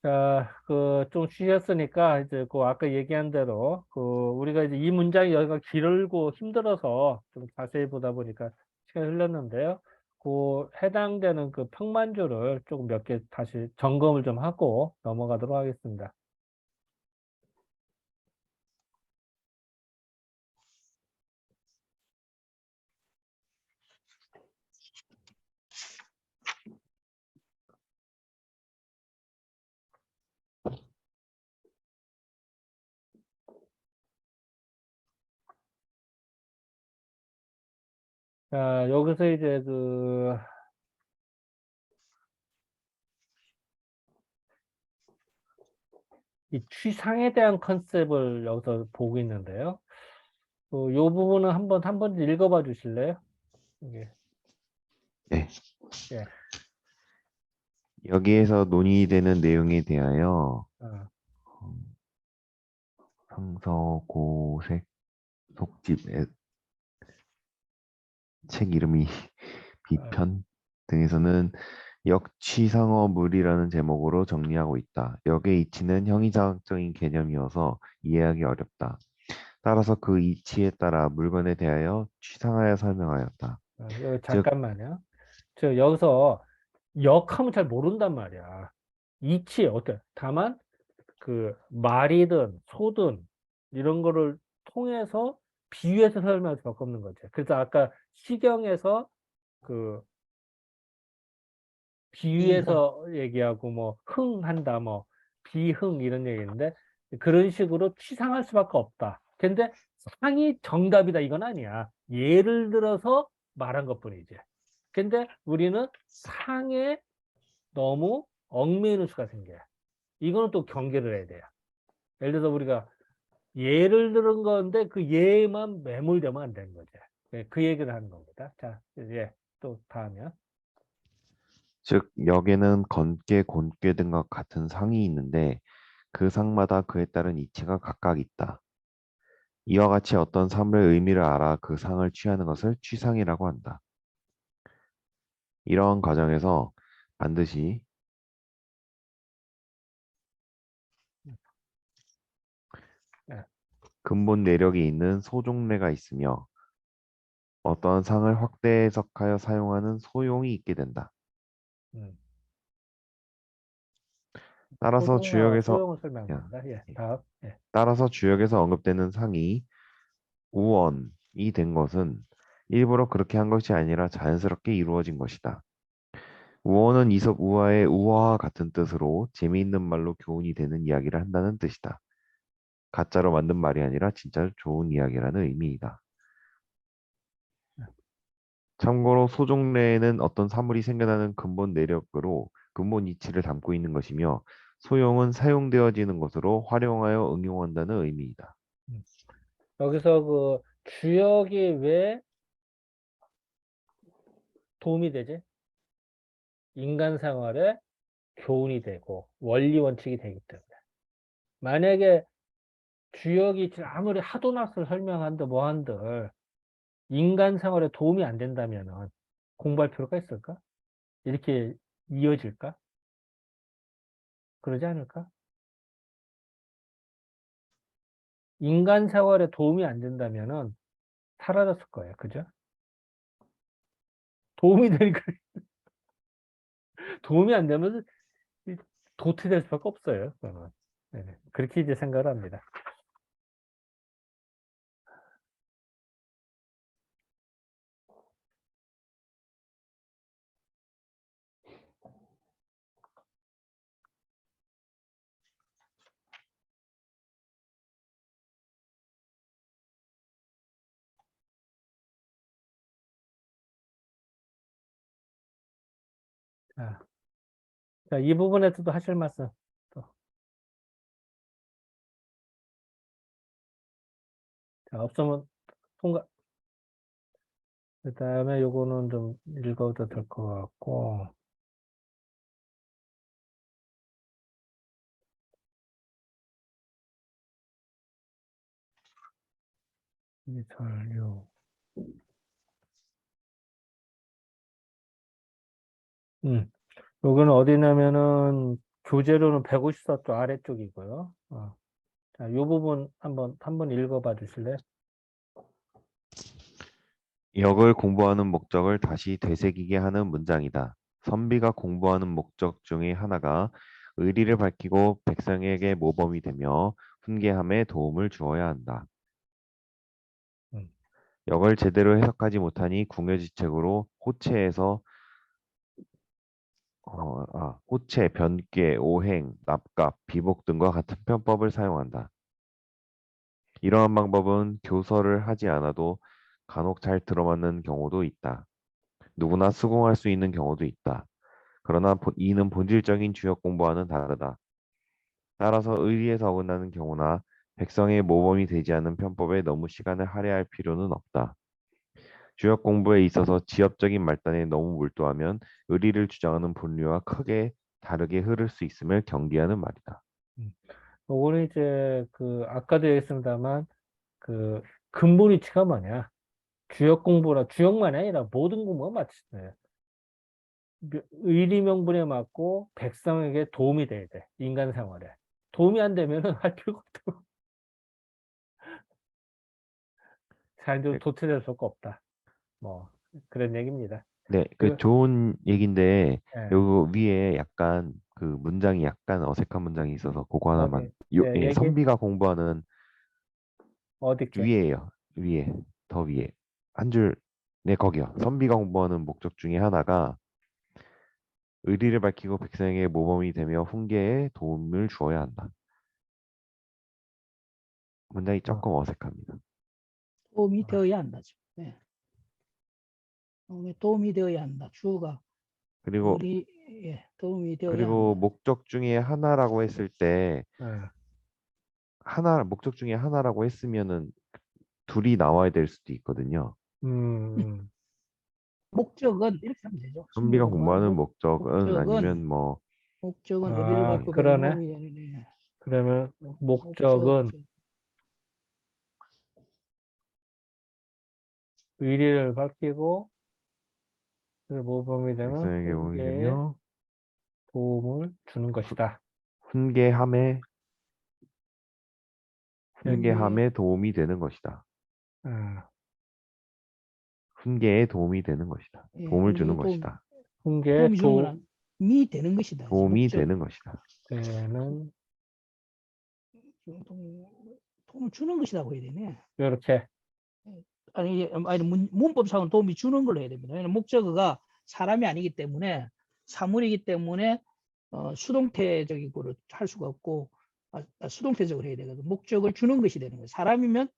자, 좀 쉬셨으니까, 이제, 아까 얘기한 대로, 우리가 이제 이 문장이 여기가 길고 힘들어서 좀 자세히 보다 보니까 시간이 흘렀는데요. 해당되는 평만조를 조금 몇 개 다시 점검을 좀 하고 넘어가도록 하겠습니다. 자, 여기서 이제 이 취상에 대한 컨셉을 여기서 보고 있는데요. 요 부분은 한 번 읽어봐 주실래요? 이게, 네. 예. 여기에서 논의되는 내용에 대하여 어, 상서고색 속집 책 이름이 어, 비편 등에서는 역취상어물이라는 제목으로 정리하고 있다. 역의 이치는 형이상학적인 개념이어서 이해하기 어렵다. 따라서 그 이치에 따라 물건에 대하여 취상하여 설명하였다. 여기 즉, 잠깐만요. 저 여기서 역하면 잘 모른단 말이야. 이치 어때? 다만 말이든 소든 이런 거를 통해서 비유해서 설명할 수밖에 없는 거지. 그래서 아까 시경에서 그 비유해서 얘기하고 뭐 흥한다 뭐 비흥 이런 얘기인데 그런 식으로 치상할 수밖에 없다. 근데 상이 정답이다 이건 아니야. 예를 들어서 말한 것뿐이지. 근데 우리는 상에 너무 얽매이는 수가 생겨요. 이거는 또 경계를 해야 돼요. 예를 들어서 우리가 예를 들은 건데 그 예만 매몰되면 안 되는 거죠. 그 얘기를 하는 겁니다. 자, 이제 또 다음이요. 즉 역에는 건께, 곤께 등과 같은 상이 있는데 그 상마다 그에 따른 이치가 각각 있다. 이와 같이 어떤 사물의 의미를 알아 그 상을 취하는 것을 취상이라고 한다. 이러한 과정에서 반드시 네. 근본 내력이 있는 소종례가 있으며 어떠한 상을 확대 해석하여 사용하는 소용이 있게 된다. 음. 따라서 주역에서 소용을 설명합니다. 예, 예. 다음. 예. 따라서 주역에서 언급되는 상이 우언이 된 것은 일부러 그렇게 한 것이 아니라 자연스럽게 이루어진 것이다. 우언은 이솝 우화의 우화와 같은 뜻으로 재미있는 말로 교훈이 되는 이야기를 한다는 뜻이다. 가짜로 만든 말이 아니라 진짜 좋은 이야기라는 의미이다. 참고로 소종래에는 어떤 사물이 생겨나는 근본 내력으로 근본 이치를 담고 있는 것이며 소용은 사용되어지는 것으로 활용하여 응용한다는 의미이다. 음. 여기서 주역이 왜 도움이 되지? 인간 생활에 교훈이 되고 원리 원칙이 되기 때문에. 만약에 주역이 아무리 하도 낯을 설명한들 뭐 한들 인간 생활에 도움이 안 된다면 공부할 필요가 있을까? 이렇게 이어질까? 그러지 않을까? 인간 생활에 도움이 안 된다면 사라졌을 거예요. 그죠? 도움이 되니까 도움이 안 되면 도태될 수밖에 없어요. 그거는. 네, 그렇게 이제 생각을 합니다. 자, 자, 이 부분에서도 하실 말씀 또. 자, 없으면 통과. 그 다음에 요거는 좀 읽어도 될 것 같고. 이 전류. 요거는 어디냐면은 교재로는 154쪽 아래쪽이고요. 자, 이 부분 한번 읽어봐 주실래요? 역을 공부하는 목적을 다시 되새기게 하는 문장이다. 선비가 공부하는 목적 중의 하나가 의리를 밝히고 백성에게 모범이 되며 훈계함에 도움을 주어야 한다. 음. 역을 제대로 해석하지 못하니 궁여지책으로 호체, 변괴, 오행, 납갑, 비복 등과 같은 편법을 사용한다. 이러한 방법은 교서를 하지 않아도 간혹 잘 들어맞는 경우도 있다. 누구나 수긍할 수 있는 경우도 있다. 그러나 이는 본질적인 주역 공부와는 다르다. 따라서 의리에서 어긋나는 경우나 백성의 모범이 되지 않는 편법에 너무 시간을 할애할 필요는 없다. 주역 공부에 있어서 지엽적인 말단에 너무 몰두하면 의리를 주장하는 본류와 크게 다르게 흐를 수 있음을 경계하는 말이다. 음. 요거는 이제 그 아까도 얘기했습니다만 그 근본 이치가 뭐냐? 주역 공부라 주역만이 아니라 모든 공부가 마찬가지예요. 의리 명분에 맞고 백성에게 도움이 돼야 돼. 인간 생활에. 도움이 안 되면은 할 필요가 없다고. 자연적으로 네, 도태될 수가 없다. 뭐 그런 얘기입니다. 네, 그 그리고 좋은 얘기인데 예, 요 위에 약간 그 문장이 약간 어색한 문장이 있어서 그거 하나만 어디 얘기 선비가 공부하는 어디게? 위에요. 위에 더 위에 한 줄, 네 거기요. 선비가 공부하는 목적 중에 하나가 의리를 밝히고 백성에게 모범이 되며 훈계에 도움을 주어야 한다. 문장이 어, 조금 어색합니다. 도움이 어. 되어야 한다죠. 네. 도움이 되어야 한다. 주어가 그리고 우리 도움이 되어야 그리고 한다. 목적 중에 하나라고 했을 때 예. 목적 중에 하나라고 했으면은 둘이 나와야 될 수도 있거든요. 음, 목적은 이렇게 하면 되죠. 선비가 선비가 공부하는 공부하는 목적은 목적은 아니면 뭐 의리를 아, 밝히고 그러네. 모범이 되는 그러면 목적 목적은 의리를 밝히고 그 모범이 되면 백성에게 모범이 훈계에 되며 도움을 주는 것이다. 훈계함에 훈계 훈계함에 도움이 되는 것이다. 아, 훈계에 도움이 되는 것이다. 도움을 주는 훈계 것이다. 훈계에 도움이 주는 건 미 되는 것이다. 이제 도움이 목적 되는 것이다. 도되는 도움을 주는 것이라고 해야 되네. 이렇게 아니 문법상은 도움이 주는 걸로 해야 됩니다. 왜냐하면 목적어가 사람이 아니기 때문에 사물이기 때문에 수동태적으로 할 수가 없고 수동태적으로 해야 되거든. 목적을 주는 것이 되는 거예요. 사람이면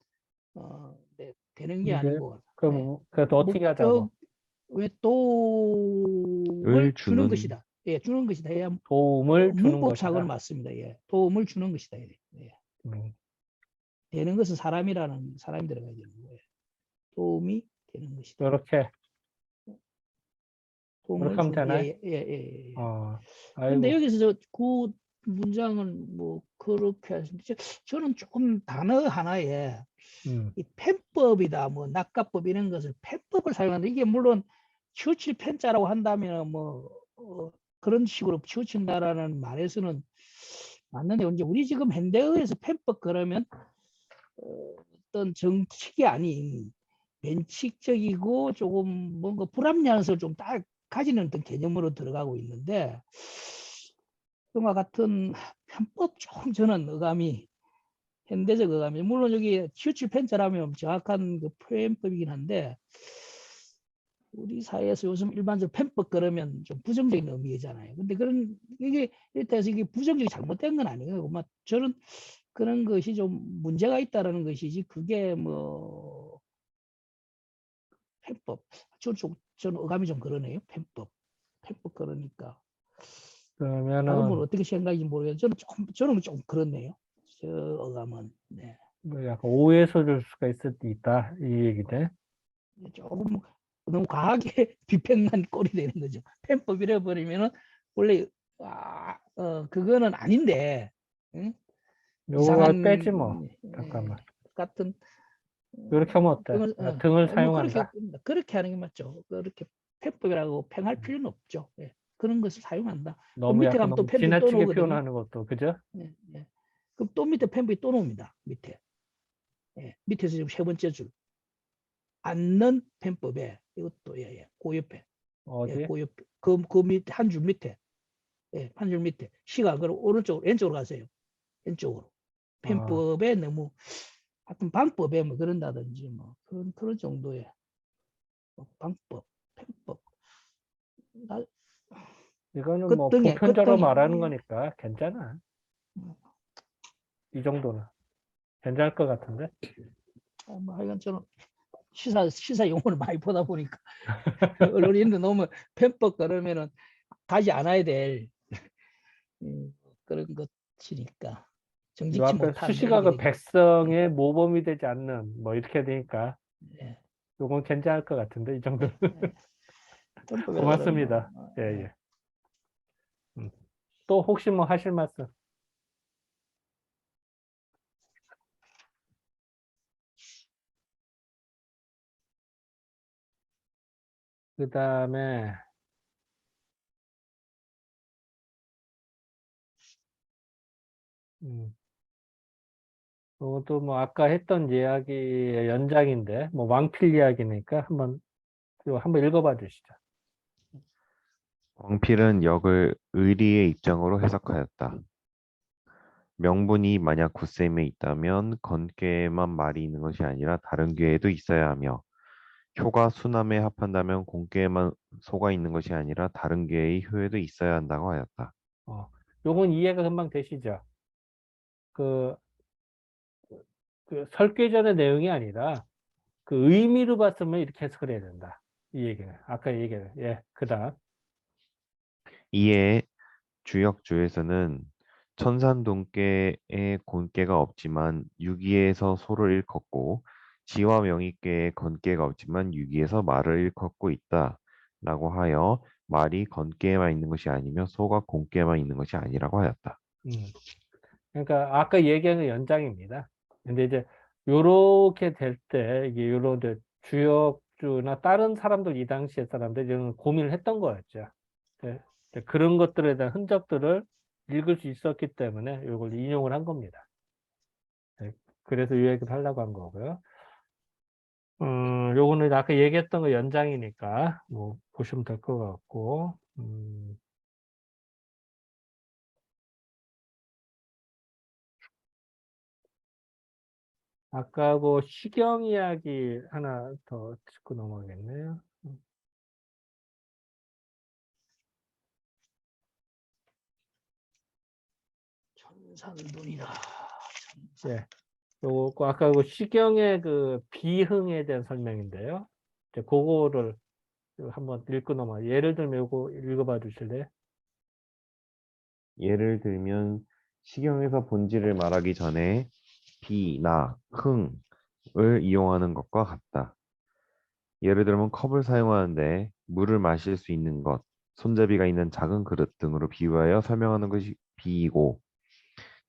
네, 되는 게 이게 아니고 네. 그럼 그래도 어떻게 하자고? 목적 왜 도움을 을 주는 주는 것이다. 예, 주는 것이다. 해야 도움을 주는 문법상으로 것이다. 맞습니다. 예, 도움을 주는 것이다. 예. 음, 되는 것은 사람이 들어가야 되는 거예요. 도움이 되는 것이다. 이렇게 도움을 하면 주는 되나요? 예. 근데 아이고, 여기서 그 문장은 뭐 그렇게 하시는데 저는 조금 단어 하나에 음, 이 펜법이다 뭐 낙가법 이런 것을 펜법을 사용하는데 이게 물론 치우칠 펜자라고 한다면 뭐 그런 식으로 치우친다라는 말에서는 맞는데 이제 우리 지금 현대어에서 펜법 그러면 어떤 정칙이 아닌 변칙적이고 조금 뭔가 불합리한 것을 좀 딱 가지는 어떤 개념으로 들어가고 있는데 그와 같은 편법 조금 저는 어감이 현대적 어감이 물론 여기 치우칠 펜자라면 정확한 그 표현법이긴 한데 우리 사회에서 요즘 일반적으로 편법 그러면 좀 부정적인 의미잖아요. 근데 그런 이게 일단에서 이게 부정적이 잘못된 건 아니에요. 막 저는 그런 것이 좀 문제가 있다라는 것이지 그게 뭐 편법 저는 어감이 좀 그러네요. 편법 그러니까 다른 분은 그러면은 어떻게 생각인지 모르겠어요. 저는 좀 그렇네요. 저 어감은 네. 뭐 약간 오해서 줄 수가 있을 때 있다 이 얘기네. 조금 너무 과하게 비평만 꼴이 되는 거죠. 편법 이래 버리면은 원래 그거는 아닌데 응? 요거 빼지 뭐. 이상한 잠깐만. 같은 이렇게 하면 어때? 그건 등을 뭐 그렇게 사용한다. 하는 게 맞죠. 그렇게 편법이라고 팽할 필요는 없죠. 예. 그런 것을 사용한다. 너무 밑에 약간 가면 또 너무 펜북이 또 지나치게 나오거든요. 표현하는 것도 그죠? 예, 예. 그럼 또 밑에 펜북이 또 나옵니다. 밑에. 예, 밑에서 지금 세 번째 줄. 앉는 펜법에 이것도 예, 예. 그 옆에. 예, 어디? 그 옆에. 그 밑에 한 줄 밑에. 예, 한 줄 밑에. 시가 그럼 오른쪽 왼쪽으로 가세요. 왼쪽으로. 아, 펜법에 너무 하여튼 방법에 뭐 그런다든지 뭐 그런 정도의 뭐 방법, 펜법. 나- 이거는 뭐 끝등에 보편적으로 말하는 거니까 괜찮아. 음, 이 정도는 괜찮을 것 같은데. 뭐 하여간 저는 시사 용어를 많이 보다 보니까 언론인들 너무 편법 그러면은 가지 않아야 될 그런 것이니까 요 정직치 앞에 못한 뭐 이렇게 수식어가 되겠죠. 백성의 모범이 되지 않는 뭐 이렇게 되니까 예, 요건 괜찮을 것 같은데 이 정도는. 예, 예. 편법이라 그러면 고맙습니다. 예, 예. 또 혹시 뭐 하실 말씀? 그 다음에 이것도 뭐 아까 했던 이야기의 연장인데 뭐 왕필 이야기니까 이거 한번 읽어봐 주시죠. 왕필은 역을 의리의 입장으로 해석하였다. 명분이 만약 굳셈에 있다면 건괴에만 말이 있는 것이 아니라 다른 괴에도 있어야 하며 효가 수남에 합한다면 공괴에만 소가 있는 것이 아니라 다른 괴의 효에도 있어야 한다고 하였다. 요건 이해가 금방 되시죠? 그, 그 설계전의 내용이 아니라 그 의미로 봤으면 이렇게 해석을 해야 된다. 이 얘기는 아까 얘기는 예, 그다음 이에 주역주에서는 천산동계에 곤계가 없지만 유기에서 소를 일컫고 지와 명의계에 건계가 없지만 유기에서 말을 일컫고 있다 라고 하여 말이 건계에만 있는 것이 아니며 소가 곤계에만 있는 것이 아니라고 하였다. 그러니까 아까 얘기한 그 연장입니다. 근데 이제 요렇게 될 때 이게 요런 이제 주역주나 다른 사람들 이 당시의 사람들 이런 고민을 했던 거였죠. 네, 이제 그런 것들에 대한 흔적들을 읽을 수 있었기 때문에 이걸 인용을 한 겁니다. 네, 그래서 이 얘기를 하려고 한 거고요. 요거는 아까 얘기했던 거 연장이니까 뭐 보시면 될 것 같고, 아까하고 시경 이야기 하나 더 짚고 넘어가겠네요. 천산돈이다. 예, 요거 아까 그 시경의 그 비흥에 대한 설명인데요. 이제 그거를 한번 읽고 넘어. 예를 들면 요거 읽어봐 주실래요? 예를 들면 시경에서 본질을 말하기 전에 비, 나, 흥을 이용하는 것과 같다. 예를 들면 컵을 사용하는데 물을 마실 수 있는 것, 손잡이가 있는 작은 그릇 등으로 비유하여 설명하는 것이 비이고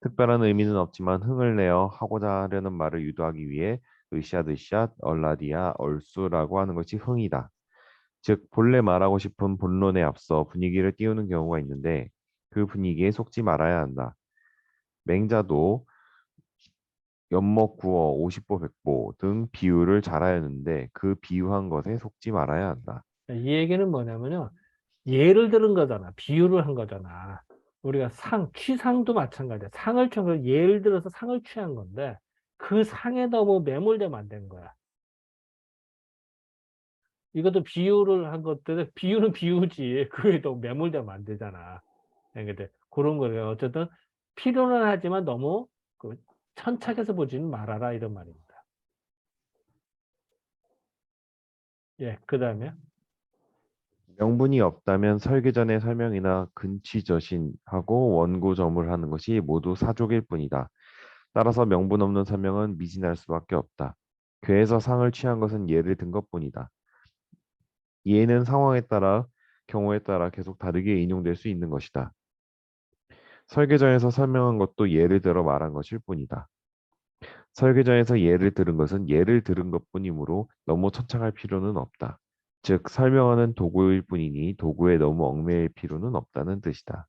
특별한 의미는 없지만 흥을 내어 하고자 하려는 말을 유도하기 위해 으쌰으쌰, 얼라디아, 얼쑤라고 하는 것이 흥이다. 즉 본래 말하고 싶은 본론에 앞서 분위기를 띄우는 경우가 있는데 그 분위기에 속지 말아야 한다. 맹자도 연목구어, 오십보, 백보 등 비유를 잘하였는데 그 비유한 것에 속지 말아야 한다. 이 얘기는 뭐냐면요. 예를 들은 거잖아. 비유를 한 거잖아. 우리가 취상도 마찬가지야. 상을 취한 예를 들어서 상을 취한 건데 그 상에 너무 매몰되면 안 되는 거야. 이것도 비유를 한 것들은 비유는 비유지. 그게 너무 매몰되면 안 되잖아. 근데 그런 거예요. 어쨌든 필요는 하지만 너무 그 천착해서 보지는 말아라 이런 말입니다. 예, 그 다음에 명분이 없다면 설계전의 설명이나 근치저신하고 원고점을 하는 것이 모두 사족일 뿐이다. 따라서 명분 없는 설명은 미진할 수밖에 없다. 괴에서 상을 취한 것은 예를 든 것뿐이다. 예는 상황에 따라 경우에 따라 계속 다르게 인용될 수 있는 것이다. 설계전에서 설명한 것도 예를 들어 말한 것일 뿐이다. 설계전에서 예를 들은 것은 예를 들은 것뿐이므로 너무 천착할 필요는 없다. 즉 설명하는 도구일 뿐이니 도구에 너무 얽매일 필요는 없다는 뜻이다.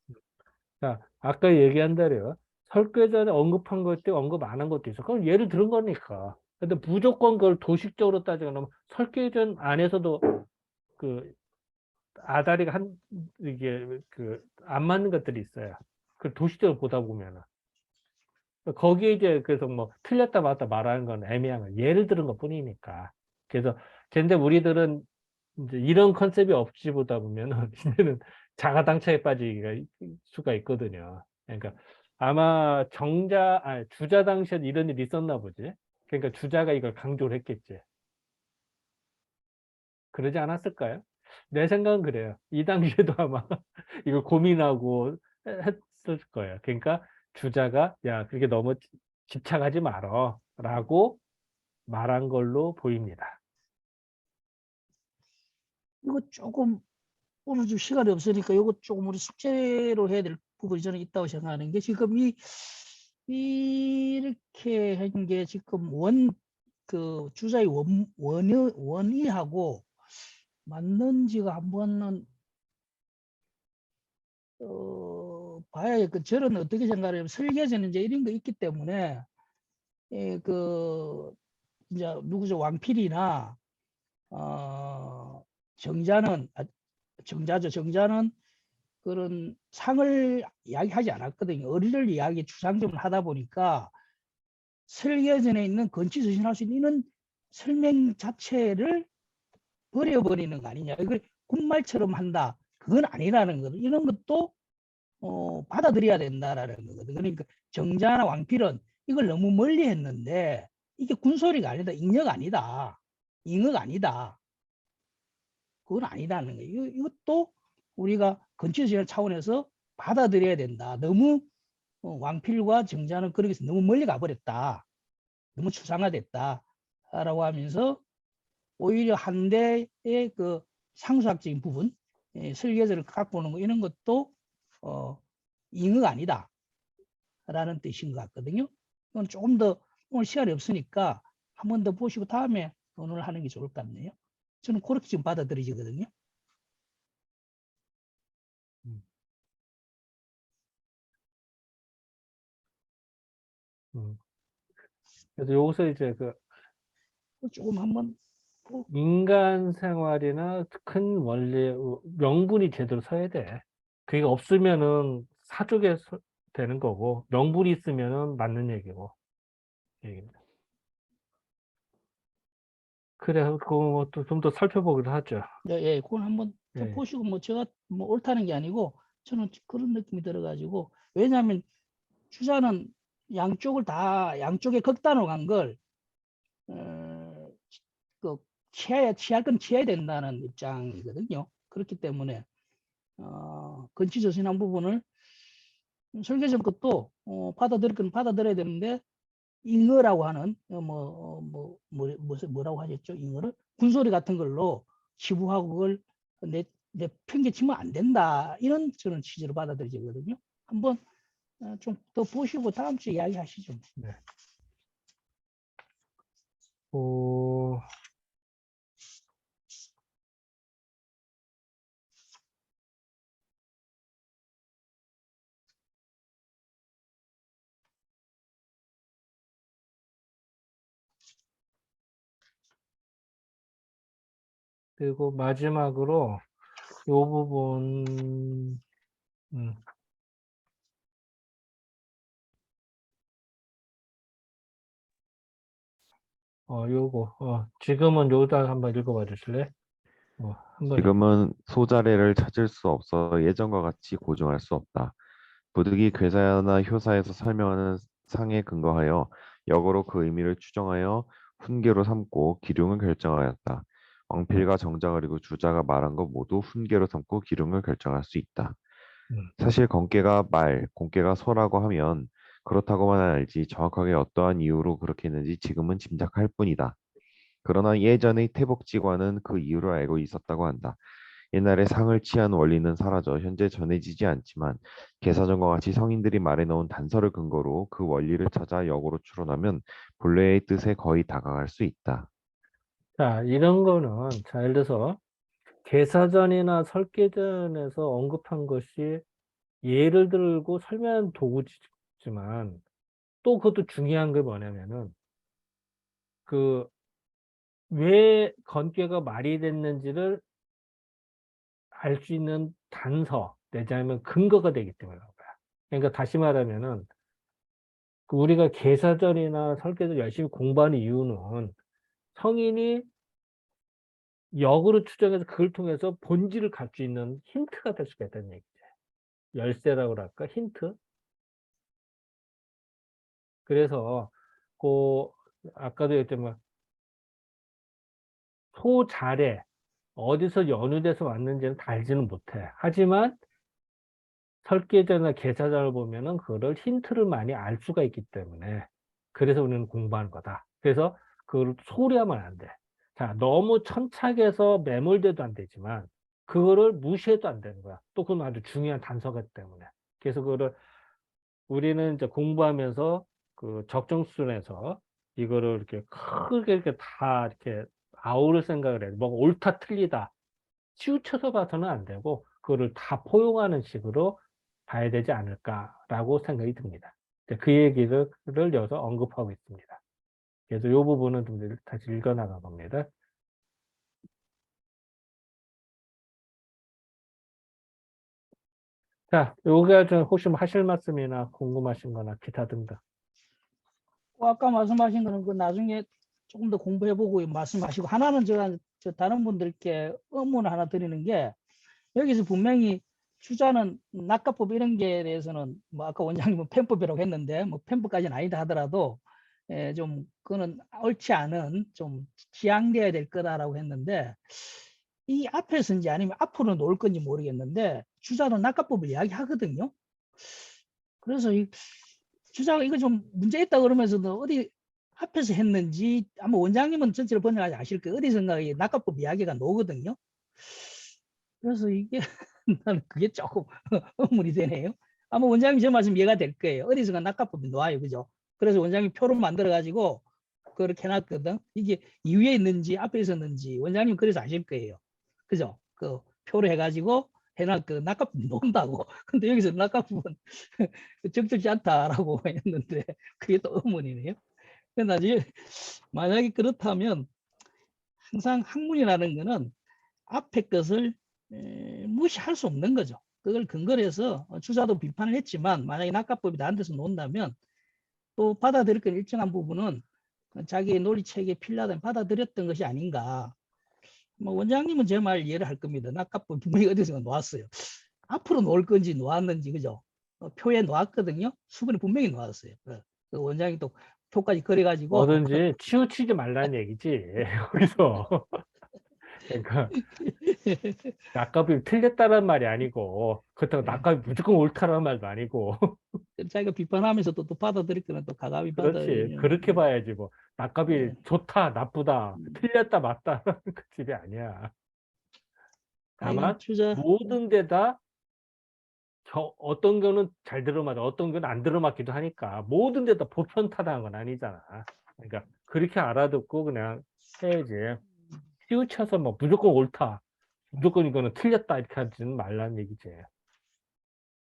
자, 아까 얘기한 대로 설계전에 언급한 것도 있고 언급 안 한 것도 있어. 그럼 예를 들은 거니까. 근데 무조건 그걸 도식적으로 따지거나 설계전 안에서도 그 아다리가 이게 그 안 맞는 것들이 있어요. 그 도식적으로 보다 보면은. 거기에 이제 그래서 뭐 틀렸다 맞다 말하는 건 애매한 거 예를 들은 것 뿐이니까. 그래서 근데 우리들은 이제 이런 컨셉이 없이 보다 보면은 이제는 자가당착에 빠지기가 수가 있거든요. 그러니까 아마 주자 당시에 이런 일이 있었나 보지. 그러니까 주자가 이걸 강조를 했겠지. 그러지 않았을까요? 내 생각은 그래요. 이 당시에도 아마 이걸 고민하고 했을 거예요. 그러니까 주자가 야, 그게 너무 집착하지 말어 라고 말한 걸로 보입니다. 이거 조금 오늘 좀 시간이 없으니까 이거 조금 우리 숙제로 해야 될 부분이 저는 있다고 생각하는 게 지금 이렇게 한 게 지금 그 주자의 원의하고 맞는지가 한번은 봐야겠고 저는 어떻게 생각하냐면 설계에는 이제 이런 거 있기 때문에 그 이제 누구죠 왕필이나 정자는 정자는 그런 상을 이야기하지 않았거든요. 어리를 이야기 추상적으로 하다 보니까 설계전에 있는 건치서신할 수 있는 설명 자체를 버려버리는 거 아니냐. 이걸 군말처럼 한다. 그건 아니라는 거죠. 이런 것도 받아들여야 된다라는 거거든. 그러니까 정자나 왕필은 이걸 너무 멀리 했는데 이게 군소리가 아니다. 잉여가 아니다. 잉여가 아니다. 그건 아니라는 거예요. 이것도 우리가 건축시설 차원에서 받아들여야 된다. 너무 왕필과 정자는 그렇게 해서 너무 멀리 가버렸다. 너무 추상화됐다. 라고 하면서 오히려 한대의 그 상수학적인 부분, 설계도를 갖고 오는 거 이런 것도 잉여가 아니다. 라는 뜻인 것 같거든요. 이건 조금 더 오늘 시간이 없으니까 한 번 더 보시고 다음에 오늘 하는 게 좋을 것 같네요. 저는 그렇게 지금 받아들이거든요. 음. 음. 그래서 여기서 이제 그 조금 한번 인간 생활이나 큰 원리 명분이 제대로 서야 돼. 그게 없으면은 사족에 되는 거고 명분이 있으면은 맞는 얘기고 얘기입니다. 그래 그거 또 좀 더 살펴보기로 하죠. 예, 그건 한번 더 예. 보시고 뭐 제가 뭐 옳다는 게 아니고 저는 그런 느낌이 들어가지고 왜냐하면 주자는 양쪽에 극단으로 간 걸 그 취할 건 취해야 된다는 입장이거든요. 그렇기 때문에 건치조신한 부분을 설계적 것도 받아들일 건 받아들여야 되는데 잉어라고 하는 뭐라고 하셨죠? 잉어를 군소리 같은 걸로 치부하고 그걸 내 편개치면 안 된다 이런 저는 취지로 받아들이거든요. 한번 좀 더 보시고 다음 주에 이야기하시죠. 네. 어, 그리고 마지막으로 이 부분 음, 요거 지금은 요다 한번 읽어봐 주실래? 한번 지금은 소자례를 찾을 수 없어 예전과 같이 고증할 수 없다. 부득이 괴사나 효사에서 설명하는 상에 근거하여 역으로 그 의미를 추정하여 훈계로 삼고 기륭을 결정하였다. 왕필과 정자 그리고 주자가 말한 것 모두 훈계로 삼고 기륭을 결정할 수 있다. 음, 사실 건계가 말, 공계가 소라고 하면 그렇다고만 알지 정확하게 어떠한 이유로 그렇게 했는지 지금은 짐작할 뿐이다. 그러나 예전의 태복지관은 그 이유를 알고 있었다고 한다. 옛날에 상을 취한 원리는 사라져 현재 전해지지 않지만 계사전과 같이 성인들이 말해놓은 단서를 근거로 그 원리를 찾아 역으로 추론하면 본래의 뜻에 거의 다가갈 수 있다. 자, 이런 거는 자, 예를 들어서 계사전이나 설계전에서 언급한 것이 예를 들고 설명한 도구지만 또 그것도 중요한 게 뭐냐면은 그 왜 건괴가 말이 됐는지를 알 수 있는 단서 내지하면 근거가 되기 때문에 그런 거야. 그러니까 다시 말하면은 그 우리가 계사전이나 설계전 열심히 공부하는 이유는 성인이 역으로 추정해서 그걸 통해서 본질을 갈 수 있는 힌트가 될 수가 있다는 얘기죠. 열쇠라고 할까? 힌트? 그래서 그 아까도 얘기했지만 소잘해 어디서 연유돼서 왔는지는 다 알지는 못해. 하지만 설계전이나 계사전을 보면은 그거를 힌트를 많이 알 수가 있기 때문에 그래서 우리는 공부하는 거다. 그래서 그걸 소홀히하면 안 돼. 자, 너무 천착해서 매몰돼도 안 되지만 그거를 무시해도 안 되는 거야. 또 그건 아주 중요한 단서가 있기 때문에. 그래서 그거를 우리는 이제 공부하면서 그 적정 수준에서 이거를 이렇게 크게 이렇게 다 이렇게 아우를 생각을 해. 뭐가 옳다 틀리다 치우쳐서 봐서는 안 되고 그거를 다 포용하는 식으로 봐야 되지 않을까라고 생각이 듭니다. 그 얘기를 여기서 언급하고 있습니다. 그래서 이 부분은 좀 다시 읽어나가 봅니다. 자, 요게 좀 혹시 뭐 하실 말씀이나 궁금하신 거나 기타 등등. 아까 말씀하신 거는 그 나중에 조금 더 공부해보고 말씀하시고, 하나는 저 다른 분들께 의문을 하나 드리는 게, 여기서 분명히 주자는 낙가법 이런 게 대해서는 뭐 아까 원장님은 편법이라고 했는데 뭐 편법까지는 아니다 하더라도 좀 그거는 옳지 않은 좀 지양돼야 될 거다라고 했는데, 이 앞에서인지 아니면 앞으로 놓을 건지 모르겠는데 주자는 낙가법을 이야기하거든요. 그래서 이 주자가 이거 좀 문제 있다 그러면서도 어디 앞에서 했는지 아마 원장님은 전체를 번역하지 아실 거예요. 어디선가 이 낙가법 이야기가 나오거든요. 그래서 이게 나는 그게 조금 의문이 되네요. 아마 원장님 저 말씀 이해가 될 거예요. 어디선가 낙가법이 나와요. 그죠? 그래서 원장님 표를 만들어 가지고 그렇게 해놨거든. 이게 이위에 있는지 앞에 있었는지 원장님 그래서 아실 거예요. 그죠? 그 표를 해가지고 해놨 그 낙가법 놓은다고. 근데 여기서 낙가법은 적절치 않다라고 했는데 그게 또 의문이네요. 근데 나중에 만약에 그렇다면 항상 학문이라는 거는 앞에 것을 무시할 수 없는 거죠. 그걸 근거로 해서 주자도 비판을 했지만 만약에 낙가법이 다른 데서 논다면 또 받아들일 건 일정한 부분은 자기의 논리체계에 필요하다면 받아들였던 것이 아닌가. 뭐 원장님은 제 말 이해를 할 겁니다. 낙가법 분명히 어디서 놓았어요. 앞으로 놓을 건지 놓았는지 그죠? 표에 놓았거든요. 수근이 분명히 놓았어요. 그 원장이 또 표까지 그려가지고 뭐든지 치우치지 말라는 얘기지. 여기서. 그러니까 낙값이 틀렸다는 말이 아니고 그렇다고 낙값이 무조건 옳다는 말도 아니고 자기가 비판하면서 또 받아들일 거는 또 가감히 그렇지. 받아들이는. 그렇게 봐야지 뭐 낙값이 예. 좋다 나쁘다 틀렸다 맞다라는 그 집이 아니야. 하여간 다만 투자. 모든 데다 어떤 경우는 잘 들어맞아 어떤 경우는 안 들어맞기도 하니까 모든 데다 보편 타당한 건 아니잖아. 그러니까 그렇게 알아듣고 그냥 해야지. 치우쳐서 뭐 무조건 옳다 무조건 이거는 틀렸다 이렇게 하지는 말라는 얘기지.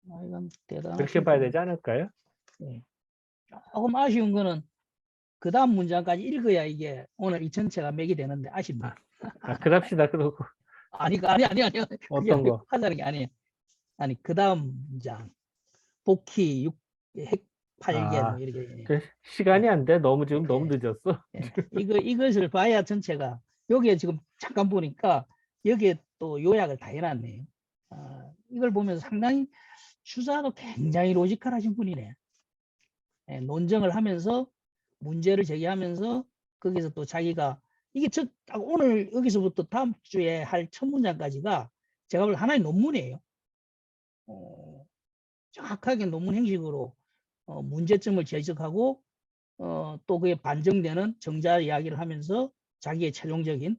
하여간 그렇게 대단하신 봐야 분이네. 되지 않을까요? 예. 조금 아쉬운 거는 그 다음 문장까지 읽어야 이게 오늘 이 전체가 맥이 되는데 아쉽네. 그럽시다. 그러고 아니 그게 어떤 아니고 거 하자는 게 아니에요. 아니 그 다음 문장 복희 6 핵 8개 뭐 아, 이렇게. 그 시간이 안 돼. 너무 지금 너무 예. 늦었어. 예. 이것을 봐야 전체가 여기에 지금 잠깐 보니까 여기에 또 요약을 다 해놨네요. 이걸 보면서 상당히 주자도 굉장히 로지컬하신 분이네. 예, 논쟁을 하면서 문제를 제기하면서 거기서 또 자기가 이게 오늘 여기서부터 다음 주에 할 첫 문장까지가 제가 볼 하나의 논문이에요. 정확하게 논문 형식으로 문제점을 지적하고 또 그에 반증되는 정자 이야기를 하면서 자기의 최종적인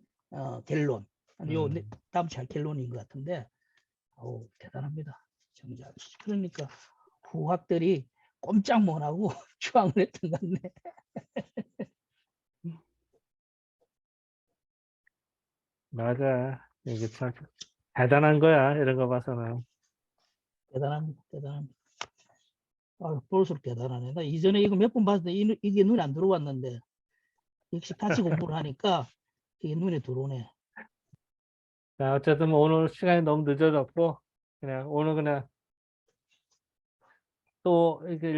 결론, 요 다음 주 할 결론인 것 같은데 대단합니다. 정자. 그러니까 후학들이 꼼짝 못하고 추앙을 했던 것 같네. 맞아. 이게 참 대단한 거야, 이런 거 봐서는. 대단합니다. 대단합니다. 아, 볼수록 대단하네. 나 이전에 이거 몇 번 봤는데 이게 눈에 안 들어왔는데 역시 같이 공부를 하니까 이게 눈에 들어오네. 자, 어쨌든 뭐 오늘 시간이 너무 늦어졌고, 그냥 오늘 그냥 또 이렇게